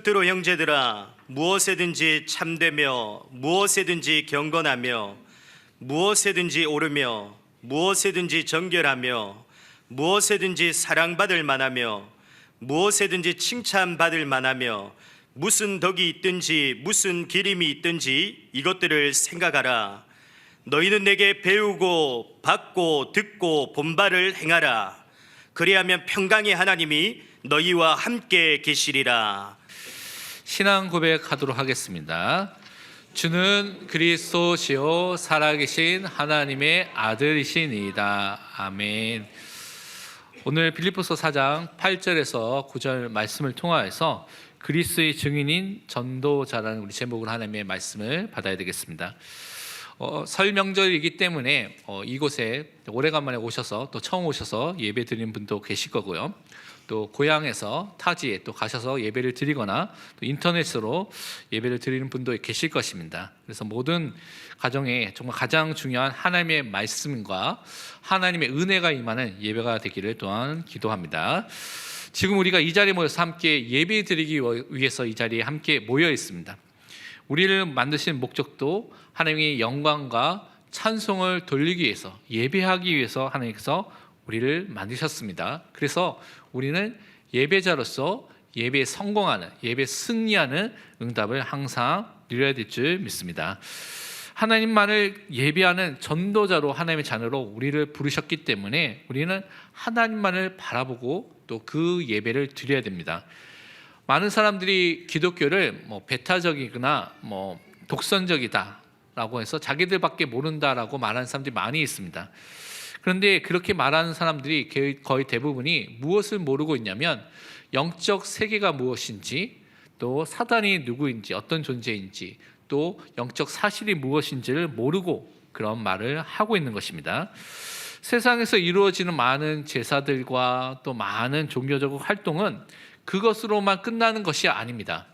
끝으로 형제들아, 무엇에든지 참되며 무엇에든지 경건하며 무엇에든지 옳으며 무엇에든지 정결하며 무엇에든지 사랑받을 만하며 무엇에든지 칭찬받을 만하며 무슨 덕이 있든지 무슨 기림이 있든지 이것들을 생각하라. 너희는 내게 배우고 받고 듣고 본바를 행하라. 그리하면 평강의 하나님이 너희와 함께 계시리라. 신앙 고백하도록 하겠습니다. 주는 그리스도시요 살아계신 하나님의 아들이시니이다. 아멘. 오늘 빌립보서 4장 8절에서 9절 말씀을 통하여서 그리스도의 증인인 전도자라는 우리 제목으로 하나님의 말씀을 받아야 되겠습니다. 설 명절이기 때문에 이곳에 오래간만에 오셔서 또 처음 오셔서 예배 드리는 분도 계실 거고요. 또 고향에서 타지에 또 가셔서 예배를 드리거나 또 인터넷으로 예배를 드리는 분도 계실 것입니다. 그래서 모든 가정에 정말 가장 중요한 하나님의 말씀과 하나님의 은혜가 임하는 예배가 되기를 또한 기도합니다. 지금 우리가 이 자리에 모여서 함께 예배 드리기 위해서 이 자리에 함께 모여 있습니다. 우리를 만드신 목적도 하나님의 영광과 찬송을 돌리기 위해서, 예배하기 위해서 하나님께서 우리를 만드셨습니다. 그래서 우리는 예배자로서 예배에 성공하는, 예배에 승리하는 응답을 항상 누려야 될 줄 믿습니다. 하나님만을 예배하는 전도자로, 하나님의 자녀로 우리를 부르셨기 때문에 우리는 하나님만을 바라보고 또 그 예배를 드려야 됩니다. 많은 사람들이 기독교를 배타적이거나 독선적이다라고 해서 자기들밖에 모른다라고 말하는 사람들이 많이 있습니다. 그런데 그렇게 말하는 사람들이 거의 대부분이 무엇을 모르고 있냐면 영적 세계가 무엇인지, 또 사단이 누구인지, 어떤 존재인지, 또 영적 사실이 무엇인지를 모르고 그런 말을 하고 있는 것입니다. 세상에서 이루어지는 많은 제사들과 또 많은 종교적 활동은 그것으로만 끝나는 것이 아닙니다.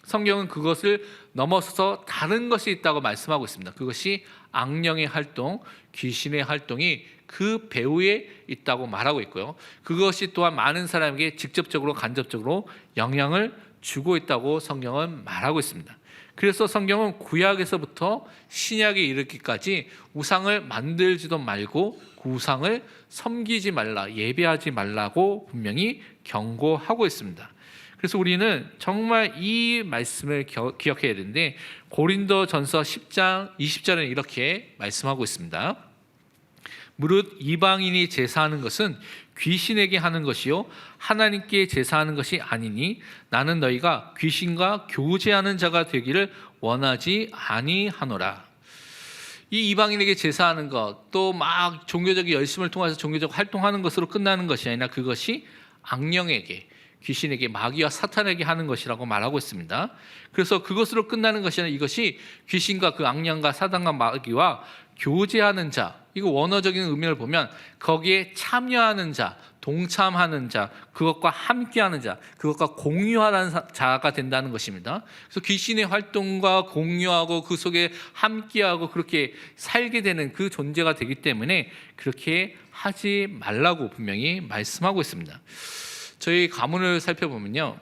성경은 그것을 넘어서서 다른 것이 있다고 말씀하고 있습니다. 그것이 악령의 활동, 귀신의 활동이 그 배후에 있다고 말하고 있고요. 그것이 또한 많은 사람에게 직접적으로 간접적으로 영향을 주고 있다고 성경은 말하고 있습니다. 그래서 성경은 구약에서부터 신약에 이르기까지 우상을 만들지도 말고 그 우상을 섬기지 말라, 예배하지 말라고 분명히 경고하고 있습니다. 그래서 우리는 정말 이 말씀을 기억해야 되는데, 고린도전서 10장 20절에는 이렇게 말씀하고 있습니다. 무릇 이방인이 제사하는 것은 귀신에게 하는 것이요 하나님께 제사하는 것이 아니니 나는 너희가 귀신과 교제하는 자가 되기를 원하지 아니하노라. 이 이방인에게 제사하는 것, 또 막 종교적 열심을 통해서 종교적 활동하는 것으로 끝나는 것이 아니라 그것이 악령에게, 귀신에게, 마귀와 사탄에게 하는 것이라고 말하고 있습니다. 그래서 그것으로 끝나는 것이 아니라 이것이 귀신과 그 악령과 사탄과 마귀와 교제하는 자, 이거 원어적인 의미를 보면 거기에 참여하는 자, 동참하는 자, 그것과 함께하는 자, 그것과 공유하는 자가 된다는 것입니다. 그래서 귀신의 활동과 공유하고 그 속에 함께하고 그렇게 살게 되는 그 존재가 되기 때문에 그렇게 하지 말라고 분명히 말씀하고 있습니다. 저희 가문을 살펴보면요,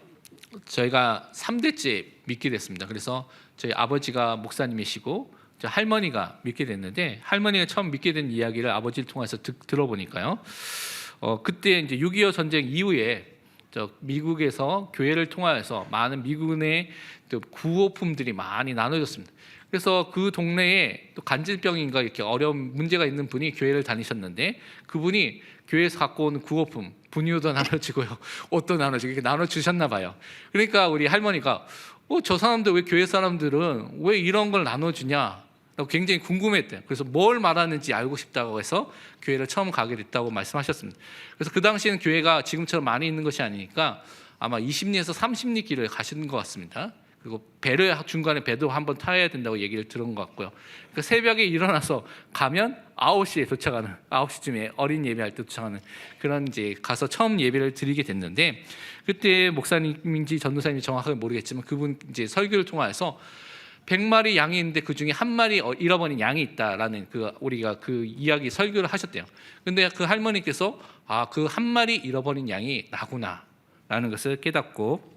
저희가 3대째 믿게 됐습니다. 그래서 저희 아버지가 목사님이시고 할머니가 믿게 됐는데, 할머니가 처음 믿게 된 이야기를 아버지를 통해서 들어보니까요, 그때 이제 6.25 전쟁 이후에 미국에서 교회를 통하여서 많은 미군의 또 구호품들이 많이 나눠졌습니다. 그래서 그 동네에 또 간질병인가 이렇게 어려운 문제가 있는 분이 교회를 다니셨는데, 그분이 교회에서 갖고 온 구호품, 분유도 나눠주고요, 옷도 나눠주고 이렇게 나눠주셨나 봐요. 그러니까 우리 할머니가 저 사람들, 왜 교회 사람들은 왜 이런 걸 나눠주냐 라고 굉장히 궁금했대요. 그래서 뭘 말하는지 알고 싶다고 해서 교회를 처음 가게 됐다고 말씀하셨습니다. 그래서 그 당시에는 교회가 지금처럼 많이 있는 것이 아니니까 아마 20리에서 30리 길을 가시는 것 같습니다. 그리고 배를 중간에 배도 한번 타야 된다고 얘기를 들은 것 같고요. 그러니까 새벽에 일어나서 가면 9시에 도착하는, 9시쯤에 어린 예배할 때 도착하는 그런 이제 가서 처음 예배를 드리게 됐는데, 그때 목사님인지 전도사님인지 정확하게 모르겠지만 그분 이제 설교를 통해서 100마리 양이 있는데 그 중에 한 마리 잃어버린 양이 있다라는 우리가 그 이야기 설교를 하셨대요. 근데 그 할머니께서 그 한 마리 잃어버린 양이 나구나라는 것을 깨닫고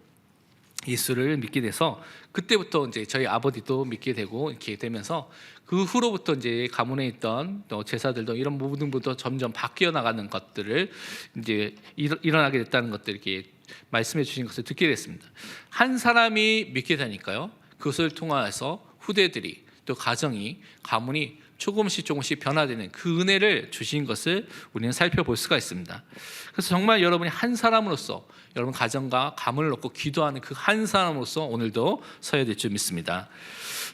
예수를 믿게 돼서 그때부터 이제 저희 아버지도 믿게 되고 이렇게 되면서 그 후로부터 이제 가문에 있던 또 제사들도 이런 모든 것도 점점 바뀌어 나가는 것들을 이제 일어나게 됐다는 것들 이렇게 말씀해 주신 것을 듣게 됐습니다. 한 사람이 믿게 되니까요. 그것을 통하여서 후대들이 또 가정이 가문이 조금씩 변화되는 그 은혜를 주신 것을 우리는 살펴볼 수가 있습니다. 그래서 정말 여러분이 한 사람으로서 여러분 가정과 가문을 놓고 기도하는 그 한 사람으로서 오늘도 서야 될 줄 믿습니다.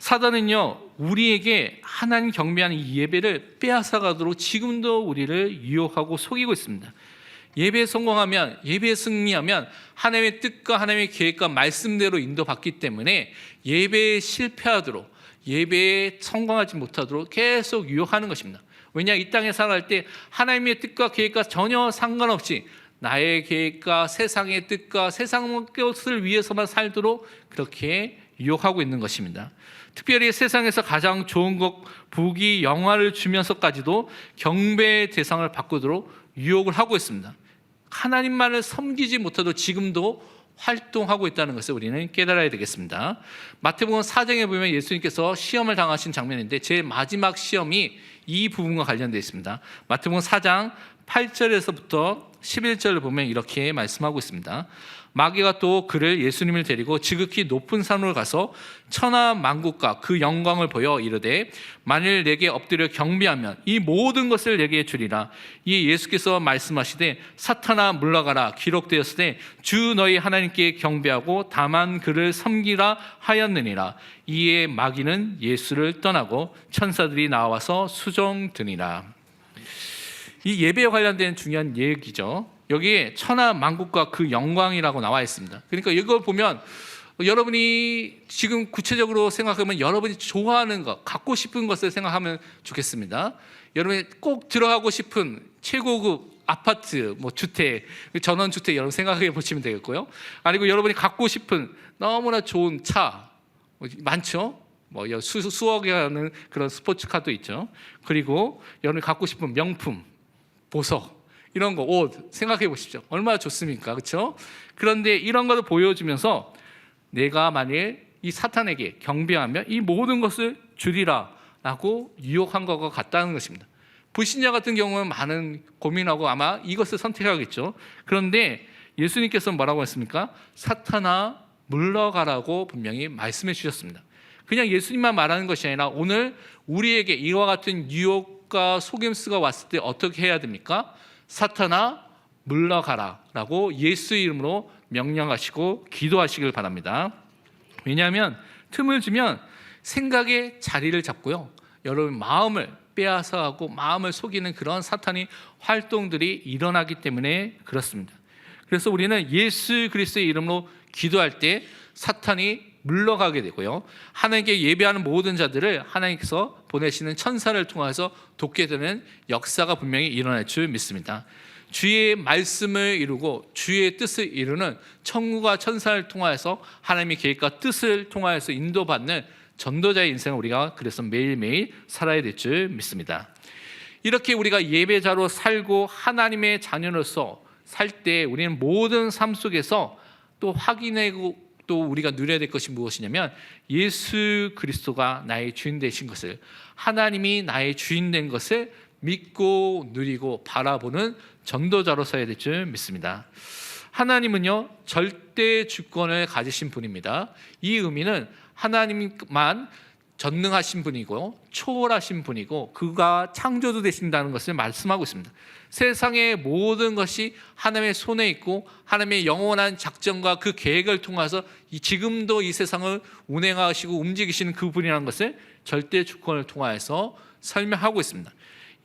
사단은요 우리에게 하나님 경배하는 이 예배를 빼앗아가도록 지금도 우리를 유혹하고 속이고 있습니다. 예배에 성공하면, 예배에 승리하면 하나님의 뜻과 하나님의 계획과 말씀대로 인도받기 때문에 예배에 실패하도록, 예배에 성공하지 못하도록 계속 유혹하는 것입니다. 왜냐, 이 땅에 살아갈 때 하나님의 뜻과 계획과 전혀 상관없이 나의 계획과 세상의 뜻과 세상의 것을 위해서만 살도록 그렇게 유혹하고 있는 것입니다. 특별히 세상에서 가장 좋은 것, 부귀, 영화를 주면서까지도 경배의 대상을 바꾸도록 유혹을 하고 있습니다. 하나님만을 섬기지 못해도 지금도 활동하고 있다는 것을 우리는 깨달아야 되겠습니다. 마태복음 4장에 보면 예수님께서 시험을 당하신 장면인데 제 마지막 시험이 이 부분과 관련되어 있습니다. 마태복음 4장 8절에서부터 11절을 보면 이렇게 말씀하고 있습니다. 마귀가 또 그를 예수님을 데리고 지극히 높은 산으로 가서 천하 만국과 그 영광을 보여 이르되 만일 내게 엎드려 경배하면 이 모든 것을 내게 주리라. 이에 예수께서 말씀하시되 사탄아 물러가라 기록되었으되 주 너희 하나님께 경배하고 다만 그를 섬기라 하였느니라. 이에 마귀는 예수를 떠나고 천사들이 나와서 수종드니라. 이 예배에 관련된 중요한 얘기죠. 여기에 천하 만국과 그 영광이라고 나와 있습니다. 그러니까 이걸 보면 여러분이 지금 구체적으로 생각하면 여러분이 좋아하는 것, 갖고 싶은 것을 생각하면 좋겠습니다. 여러분이 꼭 들어가고 싶은 최고급 아파트, 주택, 전원주택 여러분 생각해 보시면 되겠고요. 아니고 여러분이 갖고 싶은 너무나 좋은 차 많죠. 수억에 하는 그런 스포츠카도 있죠. 그리고 여러분이 갖고 싶은 명품, 보석 이런 거, 옷 생각해 보십시오. 얼마나 좋습니까? 그렇죠? 그런데 이런 것을 보여주면서 내가 만일 이 사탄에게 경배하면 이 모든 것을 주리라 라고 유혹한 것과 같다는 것입니다. 불신자 같은 경우는 많은 고민하고 아마 이것을 선택하겠죠. 그런데 예수님께서 뭐라고 했습니까? 사탄아 물러가라고 분명히 말씀해 주셨습니다. 그냥 예수님만 말하는 것이 아니라 오늘 우리에게 이와 같은 유혹과 속임수가 왔을 때 어떻게 해야 됩니까? 사탄아 물러가라 라고 예수 이름으로 명령하시고 기도하시길 바랍니다. 왜냐하면 틈을 주면 생각의 자리를 잡고요, 여러분 마음을 빼앗아가고 마음을 속이는 그런 사탄의 활동들이 일어나기 때문에 그렇습니다. 그래서 우리는 예수 그리스도의 이름으로 기도할 때 사탄이 물러가게 되고요, 하나님께 예배하는 모든 자들을 하나님께서 보내시는 천사를 통해서 돕게 되는 역사가 분명히 일어날 줄 믿습니다. 주의 말씀을 이루고 주의 뜻을 이루는 천국과 천사를 통하여서 하나님의 계획과 뜻을 통하여서 인도받는 전도자의 인생을 우리가 그래서 매일매일 살아야 될 줄 믿습니다. 이렇게 우리가 예배자로 살고 하나님의 자녀로서 살 때 우리는 모든 삶 속에서 또 확인하고 또 우리가 누려야 될 것이 무엇이냐면 예수 그리스도가 나의 주인 되신 것을, 하나님이 나의 주인 된 것을 믿고 누리고 바라보는 전도자로 서야 될 줄 믿습니다. 하나님은요 절대 주권을 가지신 분입니다. 이 의미는 하나님만 전능하신 분이고 초월하신 분이고 그가 창조주 되신다는 것을 말씀하고 있습니다. 세상의 모든 것이 하나님의 손에 있고 하나님의 영원한 작전과 그 계획을 통해서 지금도 이 세상을 운행하시고 움직이시는 그분이라는 것을 절대 주권을 통하여서 설명하고 있습니다.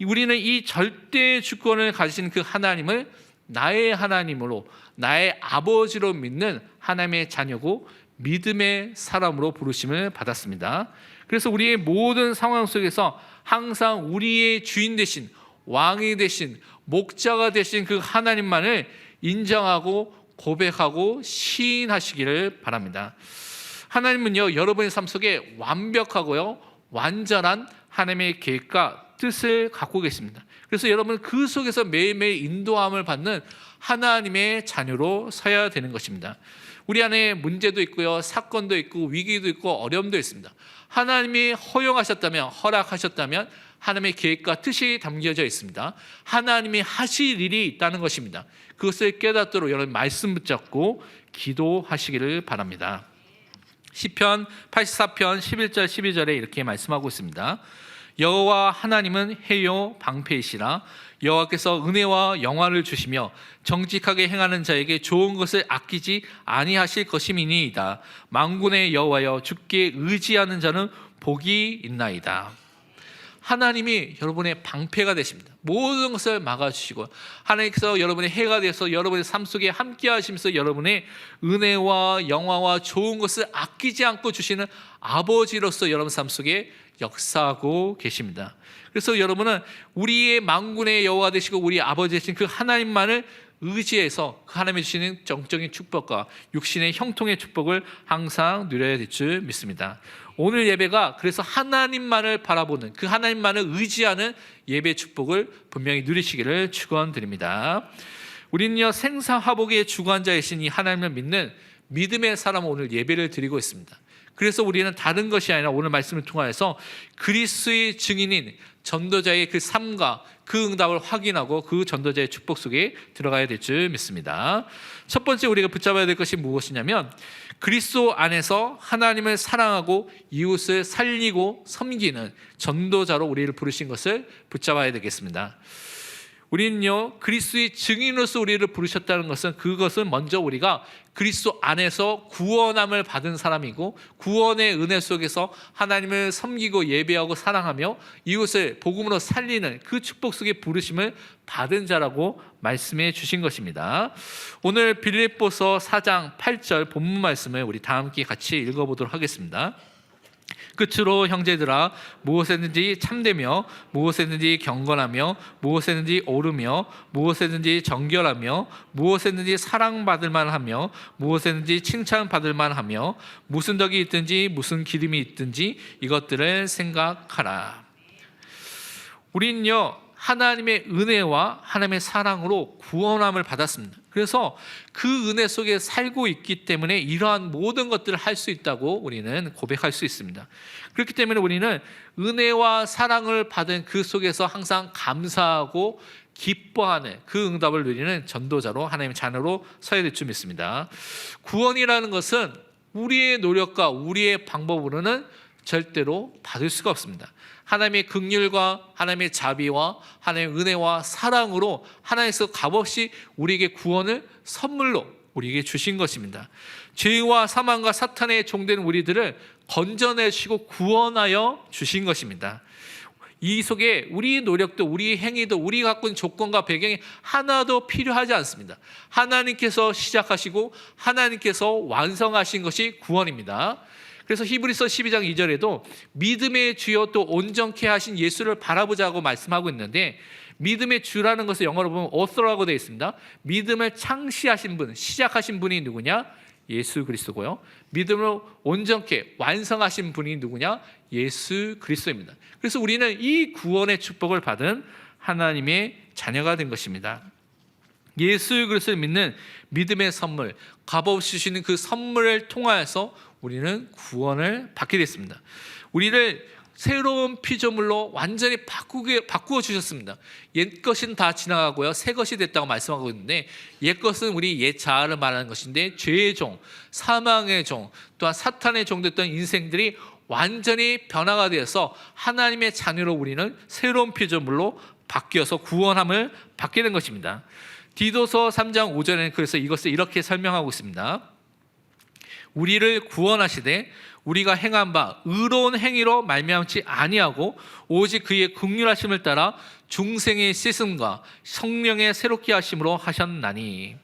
우리는 이 절대 주권을 가지신 그 하나님을 나의 하나님으로, 나의 아버지로 믿는 하나님의 자녀고 믿음의 사람으로 부르심을 받았습니다. 그래서 우리의 모든 상황 속에서 항상 우리의 주인 되신, 왕이 되신, 목자가 되신 그 하나님만을 인정하고 고백하고 시인하시기를 바랍니다. 하나님은요 여러분의 삶 속에 완벽하고요 완전한 하나님의 계획과 뜻을 갖고 계십니다. 그래서 여러분 그 속에서 매일매일 인도함을 받는 하나님의 자녀로 서야 되는 것입니다. 우리 안에 문제도 있고요, 사건도 있고 위기도 있고 어려움도 있습니다. 하나님이 허용하셨다면, 허락하셨다면 하나님의 계획과 뜻이 담겨져 있습니다. 하나님이 하실 일이 있다는 것입니다. 그것을 깨닫도록 여러분 말씀 붙잡고 기도하시기를 바랍니다. 시편 84편 11절 12절에 이렇게 말씀하고 있습니다. 여호와 하나님은 해요 방패이시라. 여호와께서 은혜와 영화를 주시며 정직하게 행하는 자에게 좋은 것을 아끼지 아니하실 것임이니이다. 만군의 여호와여, 주께 의지하는 자는 복이 있나이다. 하나님이 여러분의 방패가 되십니다. 모든 것을 막아주시고 하나님께서 여러분의 해가 되어서 여러분의 삶 속에 함께 하시면서 여러분의 은혜와 영화와 좋은 것을 아끼지 않고 주시는 아버지로서 여러분 삶 속에 역사하고 계십니다. 그래서 여러분은 우리의 만군의 여호와 되시고 우리 아버지 되신 그 하나님만을 의지해서 그 하나님이 주시는 정적인 축복과 육신의 형통의 축복을 항상 누려야 될 줄 믿습니다. 오늘 예배가 그래서 하나님만을 바라보는, 그 하나님만을 의지하는 예배 축복을 분명히 누리시기를 축원드립니다. 우리는요, 생사화복의 주관자이신 이 하나님을 믿는 믿음의 사람 오늘 예배를 드리고 있습니다. 그래서 우리는 다른 것이 아니라 오늘 말씀을 통하여서 그리스도의 증인인 전도자의 그 삶과 그 응답을 확인하고 그 전도자의 축복 속에 들어가야 될 줄 믿습니다. 첫 번째 우리가 붙잡아야 될 것이 무엇이냐면, 그리스도 안에서 하나님을 사랑하고 이웃을 살리고 섬기는 전도자로 우리를 부르신 것을 붙잡아야 되겠습니다. 우리는요, 그리스도의 증인으로서 우리를 부르셨다는 것은, 그것은 먼저 우리가 그리스도 안에서 구원함을 받은 사람이고 구원의 은혜 속에서 하나님을 섬기고 예배하고 사랑하며 이웃을 복음으로 살리는 그 축복 속에 부르심을 받은 자라고 말씀해 주신 것입니다. 오늘 빌립보서 4장 8절 본문 말씀을 우리 다 함께 같이 읽어보도록 하겠습니다. 끝으로 형제들아, 무엇에든지 참되며 무엇에든지 경건하며 무엇에든지 옳으며 무엇에든지 정결하며 무엇에든지 사랑받을 만하며 무엇에든지 칭찬받을 만하며 무슨 덕이 있든지 무슨 기름이 있든지 이것들을 생각하라. 우리는요, 하나님의 은혜와 하나님의 사랑으로 구원함을 받았습니다. 그래서 그 은혜 속에 살고 있기 때문에 이러한 모든 것들을 할 수 있다고 우리는 고백할 수 있습니다. 그렇기 때문에 우리는 은혜와 사랑을 받은 그 속에서 항상 감사하고 기뻐하는 그 응답을 누리는 전도자로, 하나님의 자녀로 서야 될 줄 믿습니다. 구원이라는 것은 우리의 노력과 우리의 방법으로는 절대로 받을 수가 없습니다. 하나님의 긍휼과 하나님의 자비와 하나님의 은혜와 사랑으로 하나님께서 값없이 우리에게 구원을 선물로 우리에게 주신 것입니다. 죄와 사망과 사탄의 종된 우리들을 건져내시고 구원하여 주신 것입니다. 이 속에 우리 노력도 우리 행위도 우리 갖고 있는 조건과 배경이 하나도 필요하지 않습니다. 하나님께서 시작하시고 하나님께서 완성하신 것이 구원입니다. 그래서 히브리서 12장 2절에도 믿음의 주여 또 온전케 하신 예수를 바라보자고 말씀하고 있는데, 믿음의 주라는 것을 영어로 보면 author라고 되어 있습니다. 믿음을 창시하신 분, 시작하신 분이 누구냐? 예수 그리스도고요. 믿음을 온전케 완성하신 분이 누구냐? 예수 그리스도입니다. 그래서 우리는 이 구원의 축복을 받은 하나님의 자녀가 된 것입니다. 예수 그리스도를 믿는 믿음의 선물, 값없이 주시는 그 선물을 통하여서 우리는 구원을 받게 됐습니다. 우리를 새로운 피조물로 완전히 바꾸어 주셨습니다. 옛 것은 다 지나가고요, 새 것이 됐다고 말씀하고 있는데, 옛 것은 우리 옛 자아를 말하는 것인데, 죄의 종, 사망의 종, 또한 사탄의 종 됐던 인생들이 완전히 변화가 되어서 하나님의 자녀로 우리는 새로운 피조물로 바뀌어서 구원함을 받게 된 것입니다. 디도서 3장 5절에는 그래서 이것을 이렇게 설명하고 있습니다. 우리를 구원하시되 우리가 행한 바 의로운 행위로 말미암지 아니하고 오직 그의 긍휼하심을 따라 중생의 씻음과 성령의 새롭게 하심으로 하셨나니.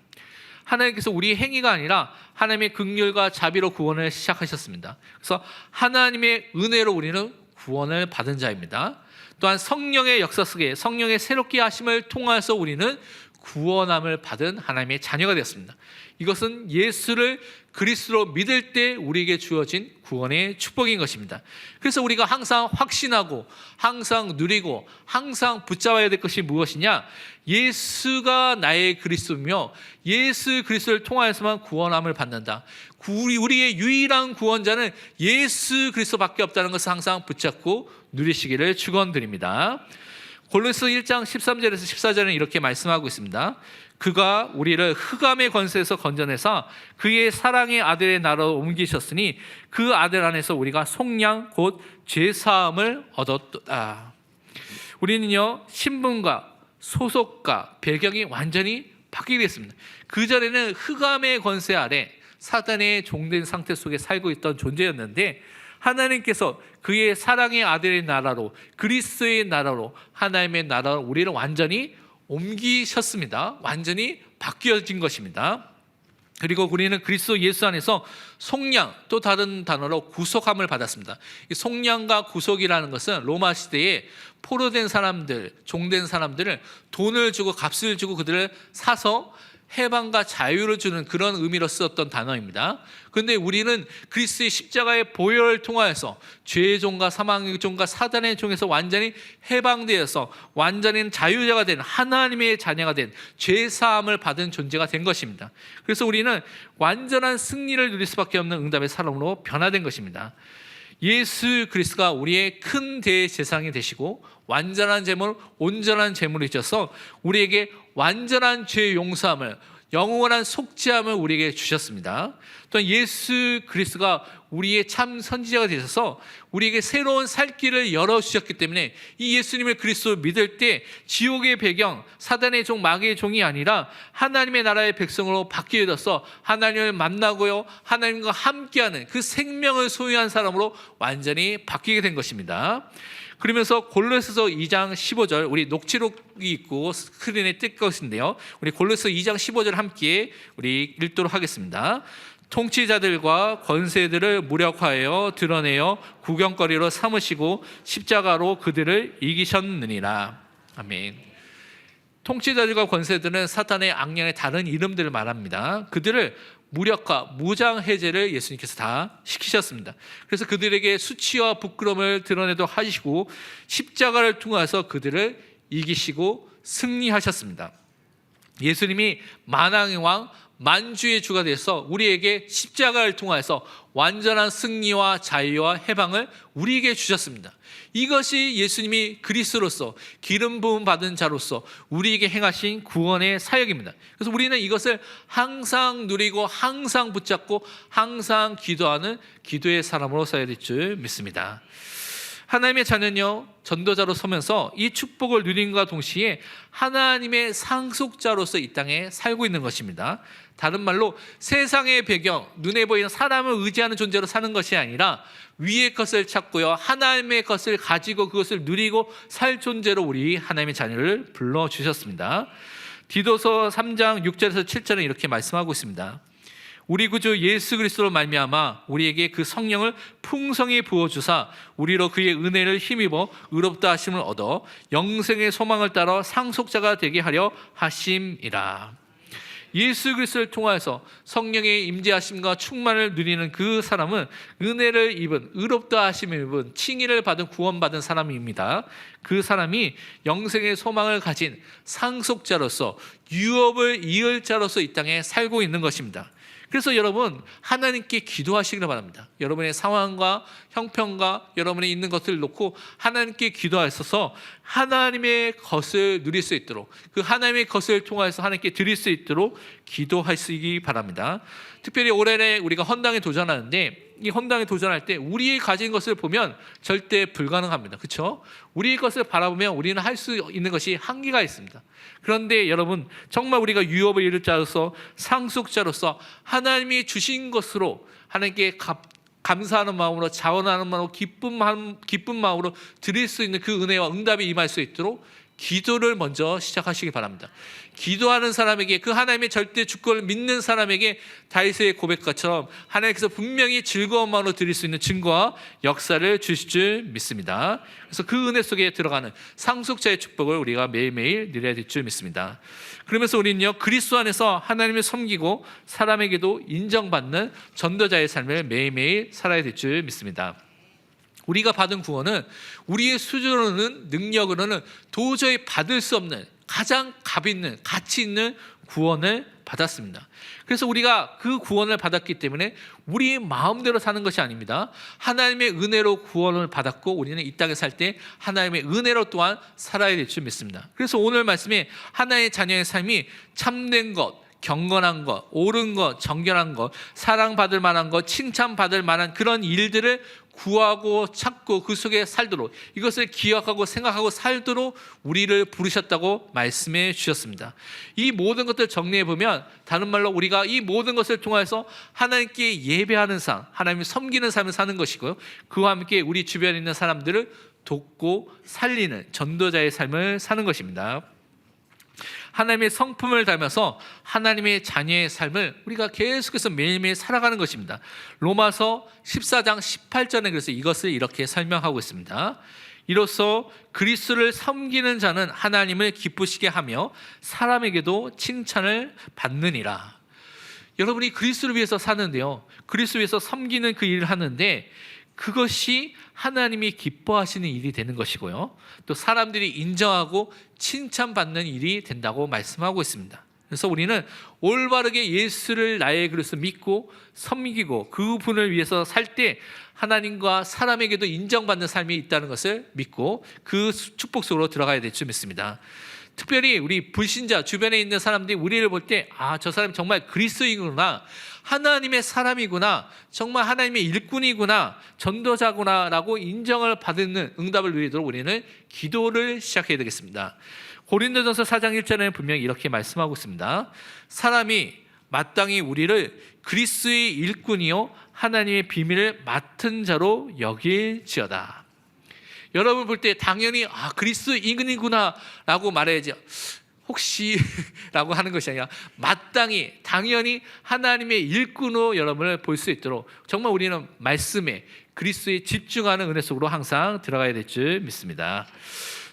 하나님께서 우리의 행위가 아니라 하나님의 긍휼과 자비로 구원을 시작하셨습니다. 그래서 하나님의 은혜로 우리는 구원을 받은 자입니다. 또한 성령의 역사 속에 성령의 새롭게 하심을 통해서 우리는 구원함을 받은 하나님의 자녀가 되었습니다. 이것은 예수를 그리스도로 믿을 때 우리에게 주어진 구원의 축복인 것입니다. 그래서 우리가 항상 확신하고 항상 누리고 항상 붙잡아야 될 것이 무엇이냐? 예수가 나의 그리스도며 예수 그리스도를 통하여서만 구원함을 받는다. 우리의 유일한 구원자는 예수 그리스도밖에 없다는 것을 항상 붙잡고 누리시기를 축원드립니다. 골로새 1장 13절에서 14절은 이렇게 말씀하고 있습니다. 그가 우리를 흑암의 권세에서 건져내사 그의 사랑의 아들의 나라로 옮기셨으니 그 아들 안에서 우리가 속량 곧 죄사함을 얻었다. 우리는요, 신분과 소속과 배경이 완전히 바뀌게 됐습니다. 그전에는 흑암의 권세 아래 사단의 종된 상태 속에 살고 있던 존재였는데 하나님께서 그의 사랑의 아들의 나라로, 그리스도의 나라로, 하나님의 나라로 우리를 완전히 옮기셨습니다. 완전히 바뀌어진 것입니다. 그리고 우리는 그리스도 예수 안에서 속량, 또 다른 단어로 구속함을 받았습니다. 이 속량과 구속이라는 것은 로마 시대에 포로된 사람들, 종된 사람들을 돈을 주고 값을 주고 그들을 사서 해방과 자유를 주는 그런 의미로 쓰였던 단어입니다. 그런데 우리는 그리스도의 십자가의 보혈을 통하여서 죄의 종과 사망의 종과 사단의 종에서 완전히 해방되어서 완전히 자유자가 된 하나님의 자녀가 된 죄사함을 받은 존재가 된 것입니다. 그래서 우리는 완전한 승리를 누릴 수밖에 없는 응답의 사람으로 변화된 것입니다. 예수 그리스도가 우리의 큰 대제사장이 되시고 완전한 제물, 온전한 제물을 주셔서 우리에게 완전한 죄 용서함을, 영원한 속죄함을 우리에게 주셨습니다. 또한 예수 그리스도가 우리의 참 선지자가 되셔서 우리에게 새로운 살 길을 열어주셨기 때문에 이 예수님을 그리스도를 믿을 때 지옥의 배경, 사단의 종, 마귀의 종이 아니라 하나님의 나라의 백성으로 바뀌게 되어서 하나님을 만나고요, 하나님과 함께하는 그 생명을 소유한 사람으로 완전히 바뀌게 된 것입니다. 그러면서 골로새서 2장 15절, 우리 녹취록이 있고 스크린에 뜰 것인데요, 우리 골로새 2장 15절 함께 우리 읽도록 하겠습니다. 통치자들과 권세들을 무력화하여 드러내어 구경거리로 삼으시고 십자가로 그들을 이기셨느니라. 아멘. 통치자들과 권세들은 사탄의 악령의 다른 이름들을 말합니다. 그들을 무력화, 무장해제를 예수님께서 다 시키셨습니다. 그래서 그들에게 수치와 부끄러움을 드러내도록 하시고 십자가를 통해서 그들을 이기시고 승리하셨습니다. 예수님이 만왕의 왕, 만주의 주가 되어서 우리에게 십자가를 통해서 완전한 승리와 자유와 해방을 우리에게 주셨습니다. 이것이 예수님이 그리스도로서 기름 부음 받은 자로서 우리에게 행하신 구원의 사역입니다. 그래서 우리는 이것을 항상 누리고 항상 붙잡고 항상 기도하는 기도의 사람으로 써야 될 줄 믿습니다. 하나님의 자녀는요, 전도자로 서면서 이 축복을 누림과 동시에 하나님의 상속자로서 이 땅에 살고 있는 것입니다. 다른 말로 세상의 배경, 눈에 보이는 사람을 의지하는 존재로 사는 것이 아니라 위의 것을 찾고요, 하나님의 것을 가지고 그것을 누리고 살 존재로 우리 하나님의 자녀를 불러주셨습니다. 디도서 3장 6절에서 7절은 이렇게 말씀하고 있습니다. 우리 구주 예수 그리스도로 말미암아 우리에게 그 성령을 풍성히 부어주사 우리로 그의 은혜를 힘입어 의롭다 하심을 얻어 영생의 소망을 따라 상속자가 되게 하려 하심이라. 예수 그리스도를 통하여서 성령의 임재하심과 충만을 누리는 그 사람은 은혜를 입은, 의롭다 하심을 입은, 칭의를 받은, 구원받은 사람입니다. 그 사람이 영생의 소망을 가진 상속자로서 유업을 이을 자로서 이 땅에 살고 있는 것입니다. 그래서 여러분, 하나님께 기도하시기를 바랍니다. 여러분의 상황과 형편과 여러분이 있는 것을 놓고 하나님께 기도하셔서 하나님의 것을 누릴 수 있도록, 그 하나님의 것을 통해서 하나님께 드릴 수 있도록 기도하시기 바랍니다. 특별히 올해에 우리가 헌당에 도전하는데, 이 헌당에 도전할 때 우리의 가진 것을 보면 절대 불가능합니다. 그렇죠? 우리의 것을 바라보면 우리는 할 수 있는 것이 한계가 있습니다. 그런데 여러분, 정말 우리가 유업을 이룰 자로서 상속자로서 하나님이 주신 것으로 하나님께 감사하는 마음으로, 자원하는 마음으로, 기쁜 마음으로 드릴 수 있는 그 은혜와 응답이 임할 수 있도록 기도를 먼저 시작하시기 바랍니다. 기도하는 사람에게, 그 하나님의 절대 주권을 믿는 사람에게 다윗의 고백처럼 하나님께서 분명히 즐거운 마음으로 드릴 수 있는 증거와 역사를 주실 줄 믿습니다. 그래서 그 은혜 속에 들어가는 상속자의 축복을 우리가 매일매일 누려야 될 줄 믿습니다. 그러면서 우리는요, 그리스도 안에서 하나님을 섬기고 사람에게도 인정받는 전도자의 삶을 매일매일 살아야 될 줄 믿습니다. 우리가 받은 구원은 우리의 수준으로는, 능력으로는 도저히 받을 수 없는 가장 값 있는, 가치 있는 구원을 받았습니다. 그래서 우리가 그 구원을 받았기 때문에 우리 마음대로 사는 것이 아닙니다. 하나님의 은혜로 구원을 받았고 우리는 이 땅에 살 때 하나님의 은혜로 또한 살아야 될 줄 믿습니다. 그래서 오늘 말씀에 하나의 자녀의 삶이 참된 것, 경건한 것, 옳은 것, 정결한 것, 사랑받을 만한 것, 칭찬받을 만한 그런 일들을 구하고 찾고 그 속에 살도록, 이것을 기억하고 생각하고 살도록 우리를 부르셨다고 말씀해 주셨습니다. 이 모든 것들 정리해 보면 다른 말로 우리가 이 모든 것을 통해서 하나님께 예배하는 삶, 하나님을 섬기는 삶을 사는 것이고요, 그와 함께 우리 주변에 있는 사람들을 돕고 살리는 전도자의 삶을 사는 것입니다. 하나님의 성품을 닮아서 하나님의 자녀의 삶을 우리가 계속해서 매일매일 살아가는 것입니다. 로마서 14장 18절에 그래서 이것을 이렇게 설명하고 있습니다. 이로써 그리스도를 섬기는 자는 하나님을 기쁘시게 하며 사람에게도 칭찬을 받느니라. 여러분이 그리스도를 위해서 사는데요, 그리스도를 위해서 섬기는 그 일을 하는데 그것이 하나님이 기뻐하시는 일이 되는 것이고요, 또 사람들이 인정하고 칭찬받는 일이 된다고 말씀하고 있습니다. 그래서 우리는 올바르게 예수를 나의 그리스도 믿고 섬기고 그분을 위해서 살 때 하나님과 사람에게도 인정받는 삶이 있다는 것을 믿고 그 축복 속으로 들어가야 될 줄 믿습니다. 특별히 우리 불신자 주변에 있는 사람들이 우리를 볼 때, 아, 저 사람이 정말 그리스도이구나, 하나님의 사람이구나, 정말 하나님의 일꾼이구나, 전도자구나 라고 인정을 받는 응답을 누리도록 우리는 기도를 시작해야 되겠습니다. 고린도전서 4장 1절에는 분명히 이렇게 말씀하고 있습니다. 사람이 마땅히 우리를 그리스도의 일꾼이요 하나님의 비밀을 맡은 자로 여길지어다. 여러분 볼 때 당연히 그리스도인이구나 라고 말해야지, 혹시 라고 하는 것이 아니라 마땅히, 당연히 하나님의 일꾼으로 여러분을 볼 수 있도록 정말 우리는 말씀에, 그리스도에 집중하는 은혜 속으로 항상 들어가야 될 줄 믿습니다.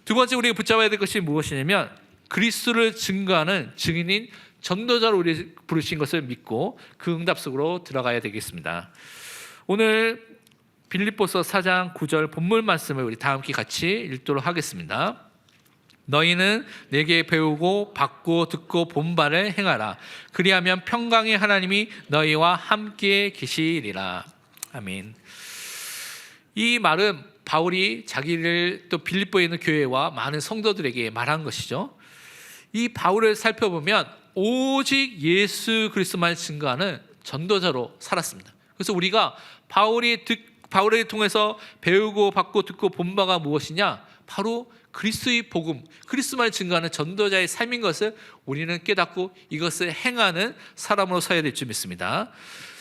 두 번째 우리가 붙잡아야 될 것이 무엇이냐면 그리스도를 증거하는 증인인 전도자로 우리 부르신 것을 믿고 그 응답 속으로 들어가야 되겠습니다. 오늘 빌립보서 4장 9절 본문 말씀을 우리 다 함께 같이 읽도록 하겠습니다. 너희는 내게 배우고 받고 듣고 본 바를 행하라. 그리하면 평강의 하나님이 너희와 함께 계시리라. 아멘. 이 말은 바울이 자기를 또 빌립보에 있는 교회와 많은 성도들에게 말한 것이죠. 이 바울을 살펴보면 오직 예수 그리스도만 증거하는 전도자로 살았습니다. 그래서 우리가 바울을 통해서 배우고 받고 듣고 본 바가 무엇이냐? 바로 그리스도의 복음, 그리스도만을 증거하는 전도자의 삶인 것을 우리는 깨닫고 이것을 행하는 사람으로 서야 될 줄 믿습니다.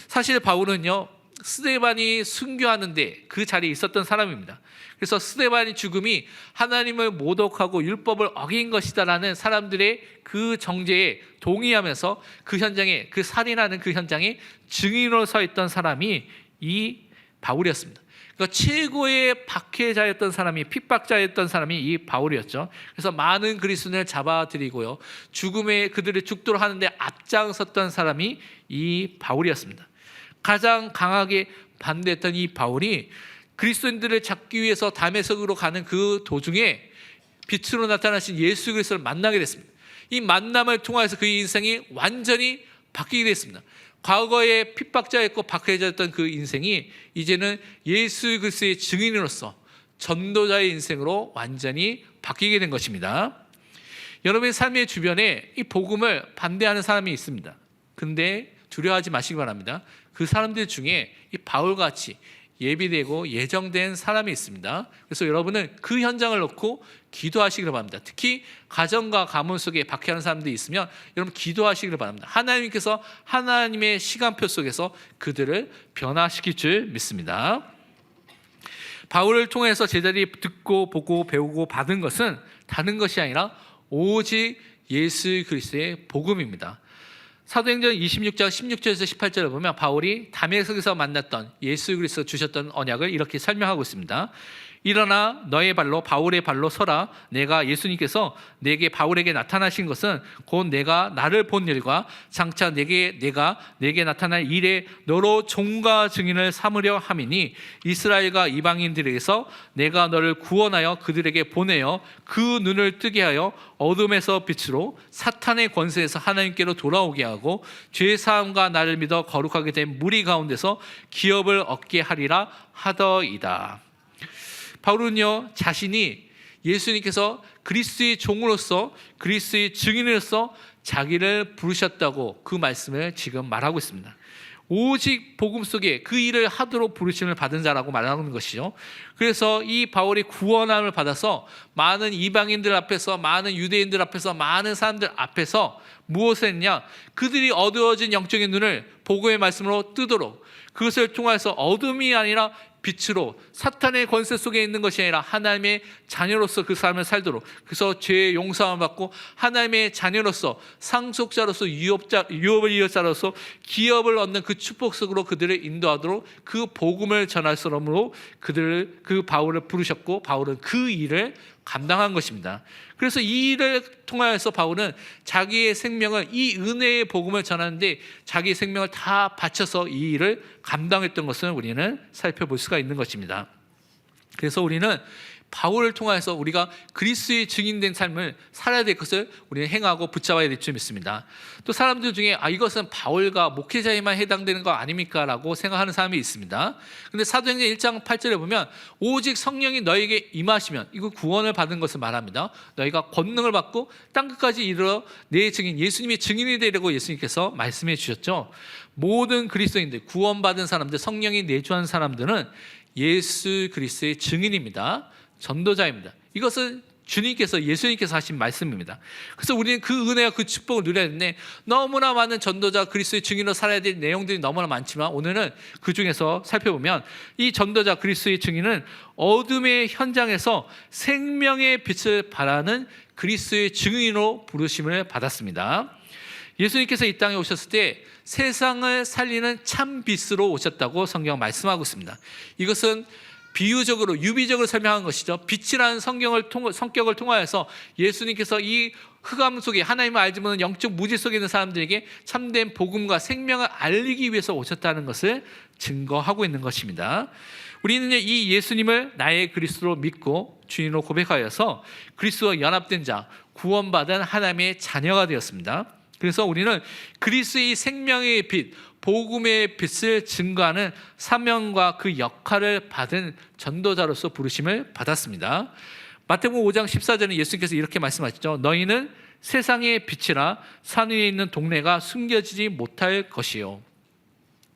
사실 바울은요, 스데반이 순교하는데 그 자리에 있었던 사람입니다. 그래서 스데반의 죽음이 하나님을 모독하고 율법을 어긴 것이다라는 사람들의 그 정죄에 동의하면서 그 현장에, 그 살인하는 그 현장에 증인으로 서 있던 사람이 이 바울이었습니다. 그러니까 최고의 박해자였던 사람이, 핍박자였던 사람이 이 바울이었죠. 그래서 많은 그리스도인을 잡아들이고요, 죽음에 그들을 죽도록 하는데 앞장섰던 사람이 이 바울이었습니다. 가장 강하게 반대했던 이 바울이 그리스도인들을 잡기 위해서 다메섹으로 가는 그 도중에 빛으로 나타나신 예수 그리스도를 만나게 됐습니다. 이 만남을 통해서 그의 인생이 완전히 바뀌게 됐습니다. 과거에 핍박자였고 박해자였던 그 인생이 이제는 예수 그리스도의 증인으로서 전도자의 인생으로 완전히 바뀌게 된 것입니다. 여러분의 삶의 주변에 이 복음을 반대하는 사람이 있습니다. 근데 두려워하지 마시기 바랍니다. 그 사람들 중에 이 바울같이 예비되고 예정된 사람이 있습니다. 그래서 여러분은 그 현장을 놓고 기도하시기를 바랍니다. 특히 가정과 가문 속에 박해하는 사람들이 있으면 여러분 기도하시기를 바랍니다. 하나님께서 하나님의 시간표 속에서 그들을 변화시킬 줄 믿습니다. 바울을 통해서 제자들이 듣고 보고 배우고 받은 것은 다른 것이 아니라 오직 예수 그리스도의 복음입니다. 사도행전 26장 16절에서 18절을 보면 바울이 다메섹에서 만났던 예수 그리스도 주셨던 언약을 이렇게 설명하고 있습니다. 일어나 너의 발로 바울의 발로 서라. 내가 예수님께서 바울에게 나타나신 것은 곧 내가 나를 본 일과 장차 내가 내게 나타날 일에 너로 종과 증인을 삼으려 함이니 이스라엘과 이방인들에게서 내가 너를 구원하여 그들에게 보내어 그 눈을 뜨게 하여 어둠에서 빛으로 사탄의 권세에서 하나님께로 돌아오게 하고 죄 사함과 나를 믿어 거룩하게 된 무리 가운데서 기업을 얻게 하리라 하더이다. 바울은요, 자신이 예수님께서 그리스도의 종으로서 그리스도의 증인으로서 자기를 부르셨다고 그 말씀을 지금 말하고 있습니다. 오직 복음 속에 그 일을 하도록 부르심을 받은 자라고 말하는 것이죠. 그래서 이 바울이 구원함을 받아서 많은 이방인들 앞에서, 많은 유대인들 앞에서, 많은 사람들 앞에서 무엇을 했냐? 그들이 어두워진 영적인 눈을 복음의 말씀으로 뜨도록, 그것을 통해서 어둠이 아니라 빛으로, 사탄의 권세 속에 있는 것이 아니라 하나님의 자녀로서 그 삶을 살도록, 그래서 죄의 용서함을 받고 하나님의 자녀로서, 상속자로서, 유업을 이어자로서 기업을 얻는 그 축복 속으로 그들을 인도하도록 그 복음을 전할 사람으로 그 바울을 부르셨고, 바울은 그 일을 감당한 것입니다. 그래서 이 일을 통하여서 바울은 자기의 생명을, 이 은혜의 복음을 전하는데 자기의 생명을 다 바쳐서 이 일을 감당했던 것을 우리는 살펴볼 수가 있는 것입니다. 그래서 우리는 바울을 통해서 우리가 그리스도의 증인된 삶을 살아야 될 것을 우리는 행하고 붙잡아야 될 줄 믿습니다. 또 사람들 중에 이것은 바울과 목회자에만 해당되는 거 아닙니까? 라고 생각하는 사람이 있습니다. 근데 사도행전 1장 8절에 보면 오직 성령이 너에게 임하시면, 이거 구원을 받은 것을 말합니다. 너희가 권능을 받고 땅끝까지 이르러 내 증인, 예수님의 증인이 되려고 예수님께서 말씀해 주셨죠. 모든 그리스도인들, 구원받은 사람들, 성령이 내주한 사람들은 예수 그리스도의 증인입니다. 전도자입니다. 이것은 주님께서, 예수님께서 하신 말씀입니다. 그래서 우리는 그 은혜와 그 축복을 누려야 되는데, 너무나 많은 전도자, 그리스도의 증인으로 살아야 될 내용들이 너무나 많지만, 오늘은 그 중에서 살펴보면 이 전도자, 그리스도의 증인은 어둠의 현장에서 생명의 빛을 발하는 그리스도의 증인으로 부르심을 받았습니다. 예수님께서 이 땅에 오셨을 때 세상을 살리는 참 빛으로 오셨다고 성경 말씀하고 있습니다. 이것은 비유적으로, 유비적으로 설명한 것이죠. 빛이라는 성격을 통하여서 예수님께서 이 흑암 속에, 하나님을 알지 못하는 영적 무지 속에 있는 사람들에게 참된 복음과 생명을 알리기 위해서 오셨다는 것을 증거하고 있는 것입니다. 우리는 이 예수님을 나의 그리스도로 믿고 주인으로 고백하여서 그리스도와 연합된 자, 구원받은 하나님의 자녀가 되었습니다. 그래서 우리는 그리스도의 생명의 빛, 복음의 빛을 증거하는 사명과 그 역할을 받은 전도자로서 부르심을 받았습니다. 마태복음 5장 14절에 예수님께서 이렇게 말씀하셨죠. 너희는 세상의 빛이라 산 위에 있는 동네가 숨겨지지 못할 것이요.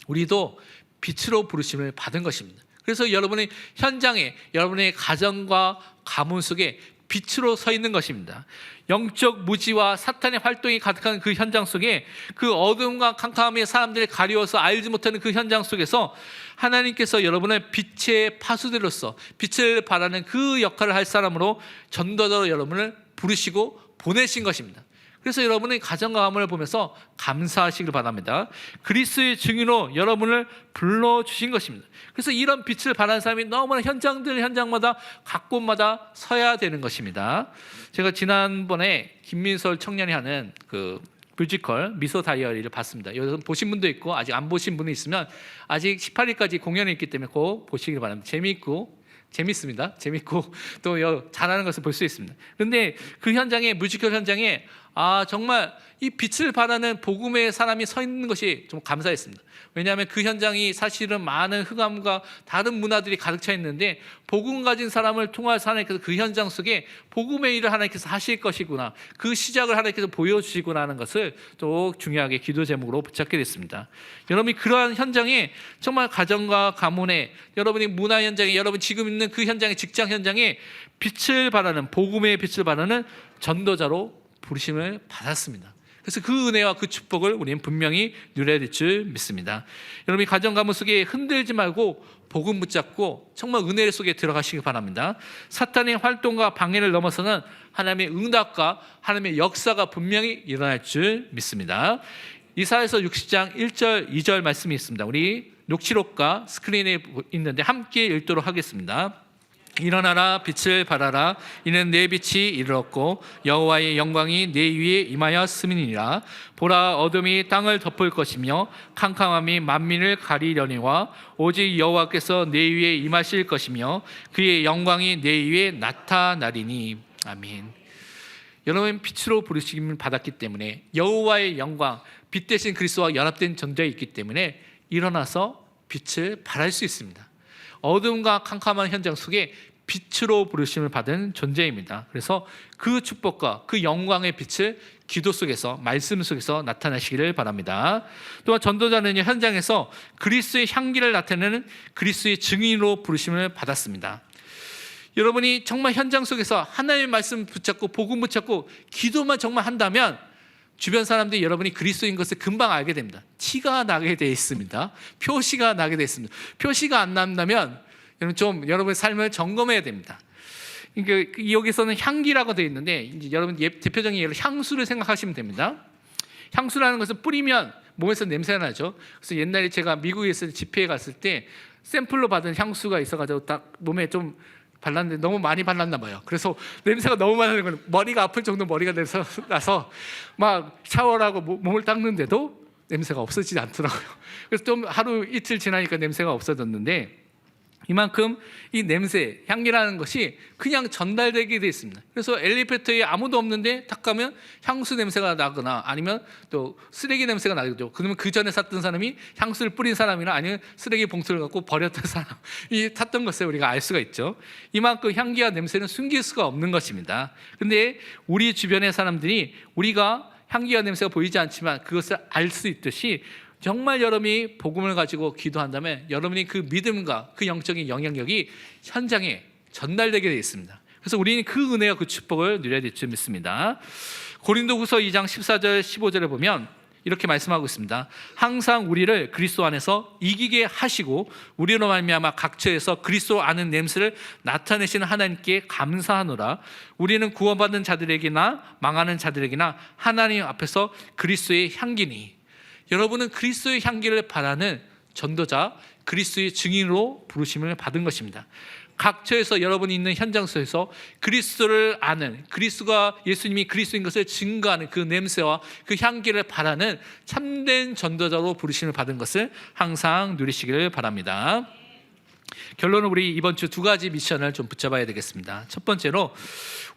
우리도 빛으로 부르심을 받은 것입니다. 그래서 여러분의 현장에, 여러분의 가정과 가문 속에 빛으로 서 있는 것입니다. 영적 무지와 사탄의 활동이 가득한 그 현장 속에, 그 어둠과 캄캄함의 사람들이 가리워서 알지 못하는 그 현장 속에서 하나님께서 여러분을 빛의 파수대로서 빛을 발하는 그 역할을 할 사람으로, 전도자로 여러분을 부르시고 보내신 것입니다. 그래서 여러분의 가정과 가문을 보면서 감사하시길 바랍니다. 그리스도의 증인으로 여러분을 불러주신 것입니다. 그래서 이런 빛을 발하는 사람이 너무나 현장마다 각 곳마다 서야 되는 것입니다. 제가 지난번에 김민설 청년이 하는 그 뮤지컬 미소 다이어리를 봤습니다. 여기서 보신 분도 있고 아직 안 보신 분이 있으면 아직 18일까지 공연이 있기 때문에 꼭 보시길 바랍니다. 재밌습니다. 재밌고 또 잘하는 것을 볼 수 있습니다. 그런데 그 현장에, 뮤지컬 현장에 정말 이 빛을 발하는 복음의 사람이 서 있는 것이 좀 감사했습니다. 왜냐하면 그 현장이 사실은 많은 흑암과 다른 문화들이 가득 차 있는데, 복음 가진 사람을 통해서 하나님께서 그 현장 속에 복음의 일을 하나님께서 하실 것이구나, 그 시작을 하나님께서 보여주시구나 하는 것을 또 중요하게 기도 제목으로 붙잡게 됐습니다. 여러분이 그러한 현장에, 정말 가정과 가문에, 여러분이 문화 현장에, 여러분 지금 있는 그 현장에, 직장 현장에 빛을 발하는, 복음의 빛을 발하는 전도자로 부르심을 받았습니다. 그래서 그 은혜와 그 축복을 우리는 분명히 누려야 될 줄 믿습니다. 여러분이 가정 가문 속에 흔들지 말고 복음 붙잡고 정말 은혜 속에 들어가시기 바랍니다. 사탄의 활동과 방해를 넘어서는 하나님의 응답과 하나님의 역사가 분명히 일어날 줄 믿습니다. 이사야서 60장 1절 2절 말씀이 있습니다. 우리 녹취록과 스크린에 있는데 함께 읽도록 하겠습니다. 일어나라, 빛을 발하라. 이는 내 빛이 이르렀고 여호와의 영광이 내 위에 임하였음이니라. 보라, 어둠이 땅을 덮을 것이며 캄캄함이 만민을 가리려니와 오직 여호와께서 내 위에 임하실 것이며 그의 영광이 내 위에 나타나리니. 아멘. 여러분, 빛으로 부르심을 받았기 때문에 여호와의 영광, 빛 대신 그리스도와 연합된 존재가 있기 때문에 일어나서 빛을 발할 수 있습니다. 어둠과 캄캄한 현장 속에 빛으로 부르심을 받은 존재입니다. 그래서 그 축복과 그 영광의 빛을 기도 속에서, 말씀 속에서 나타내시기를 바랍니다. 또한 전도자는 현장에서 그리스도의 향기를 나타내는 그리스도의 증인으로 부르심을 받았습니다. 여러분이 정말 현장 속에서 하나님의 말씀 붙잡고 복음 붙잡고 기도만 정말 한다면 주변 사람들이 여러분이 그리스도인 것을 금방 알게 됩니다. 티가 나게 되어 있습니다. 표시가 나게 되어 있습니다. 표시가 안 난다면 여러분의 삶을 점검해야 됩니다. 그러니까 여기서는 향기라고 되어 있는데 이제 여러분 대표적인 예로 향수를 생각하시면 됩니다. 향수라는 것은 뿌리면 몸에서 냄새가 나죠. 그래서 옛날에 제가 미국에 있을 때 집회에 갔을 때 샘플로 받은 향수가 있어가지고 딱 몸에 좀 발랐는데 너무 많이 발랐나 봐요. 그래서 냄새가 너무 많은 거예요. 머리가 아플 정도 머리가 나서 막 샤워를 하고 몸을 닦는데도 냄새가 없어지지 않더라고요. 그래서 좀 하루 이틀 지나니까 냄새가 없어졌는데 이만큼 이 냄새, 향기라는 것이 그냥 전달되게 되어 있습니다. 그래서 엘리베이터에 아무도 없는데 탁 가면 향수 냄새가 나거나 아니면 또 쓰레기 냄새가 나겠죠. 그러면 그 전에 샀던 사람이 향수를 뿌린 사람이나 아니면 쓰레기 봉투를 갖고 버렸던 사람이 탔던 것을 우리가 알 수가 있죠. 이만큼 향기와 냄새는 숨길 수가 없는 것입니다. 그런데 우리 주변의 사람들이 우리가 향기와 냄새가 보이지 않지만 그것을 알 수 있듯이 정말 여러분이 복음을 가지고 기도한다면 여러분이 그 믿음과 그 영적인 영향력이 현장에 전달되게 되어 있습니다. 그래서 우리는 그 은혜와 그 축복을 누려야 될 줄 믿습니다. 고린도후서 2장 14절 15절에 보면 이렇게 말씀하고 있습니다. 항상 우리를 그리스도 안에서 이기게 하시고 우리로 말미암아 각처에서 그리스도 아는 냄새를 나타내시는 하나님께 감사하노라. 우리는 구원받는 자들에게나 망하는 자들에게나 하나님 앞에서 그리스도의 향기니. 여러분은 그리스도의 향기를 바라는 전도자, 그리스도의 증인으로 부르심을 받은 것입니다. 각처에서 여러분이 있는 현장 속에서 그리스도를 아는, 그리스도가 예수님이 그리스도인 것을 증거하는 그 냄새와 그 향기를 바라는 참된 전도자로 부르심을 받은 것을 항상 누리시기를 바랍니다. 결론은 우리 이번 주 두 가지 미션을 좀 붙잡아야 되겠습니다. 첫 번째로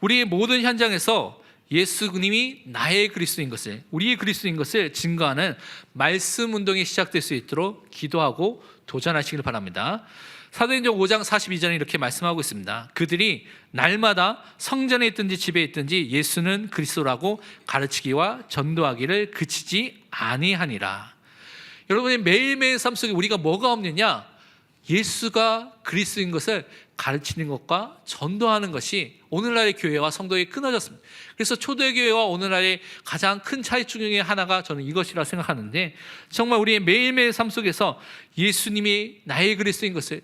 우리의 모든 현장에서 예수님이 나의 그리스도인 것을, 우리의 그리스도인 것을 증거하는 말씀 운동이 시작될 수 있도록 기도하고 도전하시길 바랍니다. 사도행전 5장 42절에 이렇게 말씀하고 있습니다. 그들이 날마다 성전에 있든지 집에 있든지 예수는 그리스도라고 가르치기와 전도하기를 그치지 아니하니라. 여러분의 매일매일 삶 속에 우리가 뭐가 없느냐? 예수가 그리스도인 것을 가르치는 것과 전도하는 것이 오늘날의 교회와 성도에 끊어졌습니다. 그래서 초대교회와 오늘날의 가장 큰 차이 중에 하나가 저는 이것이라 생각하는데 정말 우리의 매일매일 삶 속에서 예수님이 나의 그리스도인 것을,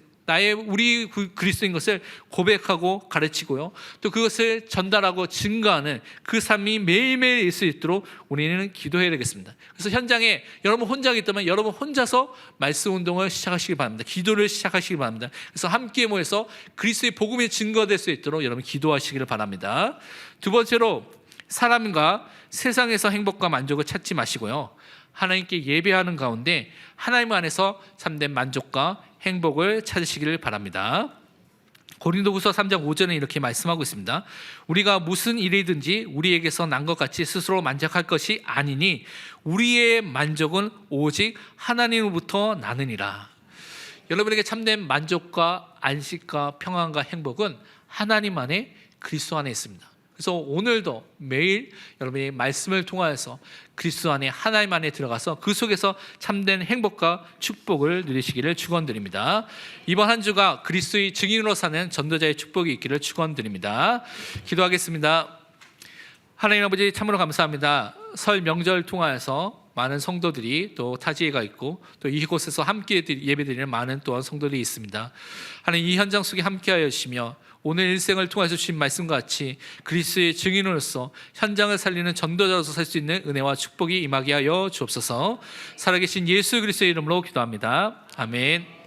우리 그리스도인 것을 고백하고 가르치고요, 또 그것을 전달하고 증거하는 그 삶이 매일매일 있을 수 있도록 우리는 기도해야 되겠습니다. 그래서 현장에 여러분 혼자 있다면 여러분 혼자서 말씀 운동을 시작하시기 바랍니다. 기도를 시작하시기 바랍니다. 그래서 함께 모여서 그리스도의 복음이 증거될 수 있도록 여러분 기도하시기를 바랍니다. 두 번째로 사람과 세상에서 행복과 만족을 찾지 마시고요, 하나님께 예배하는 가운데 하나님 안에서 참된 만족과 행복을 찾으시기를 바랍니다. 고린도후서 3장 5절에 이렇게 말씀하고 있습니다. 우리가 무슨 일이든지 우리에게서 난 것 같이 스스로 만족할 것이 아니니 우리의 만족은 오직 하나님으로부터 나느니라. 여러분에게 참된 만족과 안식과 평안과 행복은 하나님 안에 그리스도 안에 있습니다. 그래서 오늘도 매일 여러분이 말씀을 통하여서 그리스도 안에 하나님 안에 들어가서 그 속에서 참된 행복과 축복을 누리시기를 축원드립니다. 이번 한 주가 그리스도의 증인으로 사는 전도자의 축복이 있기를 축원드립니다. 기도하겠습니다. 하나님 아버지, 참으로 감사합니다. 설 명절 통하여서 많은 성도들이 또 타지에 가 있고 또 이곳에서 함께 예배드리는 많은 또한 성도들이 있습니다. 하나님 이 현장 속에 함께하여 주시며 오늘 일생을 통해서 주신 말씀과 같이 그리스도의 증인으로서 현장을 살리는 전도자로서 살 수 있는 은혜와 축복이 임하게 하여 주옵소서. 살아계신 예수 그리스도의 이름으로 기도합니다. 아멘.